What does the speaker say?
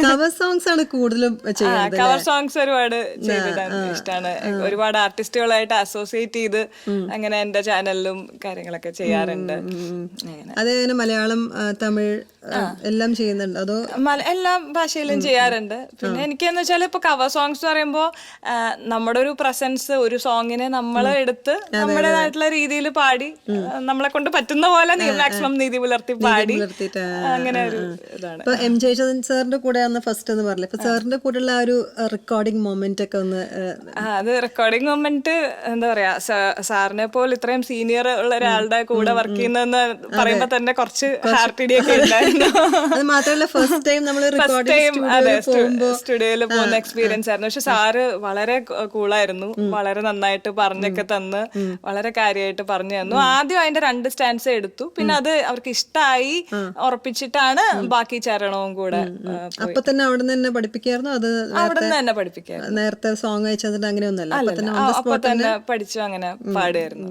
Cover songs ആണ് കൂടുതലും ചെയ്യുന്നത്. കവർ സോങ്സ് ഒരുപാട് ചെയ്തിടാൻ ഇഷ്ടമാണ്. ഒരുപാട് ആർട്ടിസ്റ്റുകളായിട്ട് അസോസിയേറ്റ് ചെയ്ത് അങ്ങനെ എന്റെ ചാനലിലും കാര്യങ്ങളൊക്കെ ചെയ്യാറുണ്ട്. അതേപോലെ മലയാളം, തമിഴ് എല്ലാം ചെയ്യുന്നുണ്ട് അതോ? എല്ലാ ഭാഷയിലും ചെയ്യാറുണ്ട്. പിന്നെ എനിക്കെന്ന് വെച്ചാൽ ഇപ്പൊ കവർ സോങ്സ് പറയുമ്പോ നമ്മുടെ ഒരു പ്രസൻസ് ഒരു സോങ്ങിനെ നമ്മൾ എടുത്ത് നമ്മുടേതായിട്ടുള്ള രീതിയിൽ പാടി നമ്മളെ കൊണ്ട് പറ്റുന്ന പോലെ മാക്സിമം നീതി പുലർത്തി പാടി അങ്ങനെ ഒരു ഇതാണ്. ഇപ്പൊ എം ജയചന്ദ്രൻ സാറിന്റെ കൂടെ ഫസ്റ്റ് എന്ന് പറഞ്ഞില്ല, ഇപ്പൊ സാറിന്റെ കൂടെയുള്ള ആ ഒരു റെക്കോർഡിംഗ് മൊമെന്റ് ഒക്കെ ഒന്ന്? അത് റെക്കോർഡിംഗ് മൊമെന്റ് എന്താ പറയാ, സാറിനെ പോലെ ഇത്രയും സീനിയർ ഉള്ള ഒരാളുടെ കൂടെ വർക്ക് ചെയ്യുന്നതെന്ന് പറയുമ്പോ തന്നെ കുറച്ച് ഹാർട്ടിഡിയൊക്കെ ഉണ്ടായിരുന്നു. അത് മാത്രമല്ല ഫസ്റ്റ് ടൈം നമ്മൾ സ്റ്റുഡിയോയിൽ പോകുന്ന എക്സ്പീരിയൻസ് ആയിരുന്നു. പക്ഷെ സാറ് വളരെ കൂളായിരുന്നു, വളരെ നന്നായിട്ട് പറഞ്ഞൊക്കെ തന്ന് വളരെ കാര്യമായിട്ട് പറഞ്ഞു തന്നു. ആദ്യം അതിന്റെ 2 സ്റ്റാൻസ് എടുത്തു, പിന്നെ അത് അവർക്ക് ഇഷ്ടമായി ഉറപ്പിച്ചിട്ടാണ് ബാക്കി ചരണവും കൂടെ. അപ്പൊ തന്നെ അവിടെ നിന്ന് തന്നെ പഠിപ്പിക്കായിരുന്നു? അത് അവിടെ നിന്ന് തന്നെ പഠിപ്പിക്കായിരുന്നു. നേരത്തെ സോങ് അയച്ചതിന്റെ അങ്ങനെയൊന്നല്ല, അപ്പൊ തന്നെ പഠിച്ചു അങ്ങനെ പാടുമായിരുന്നു.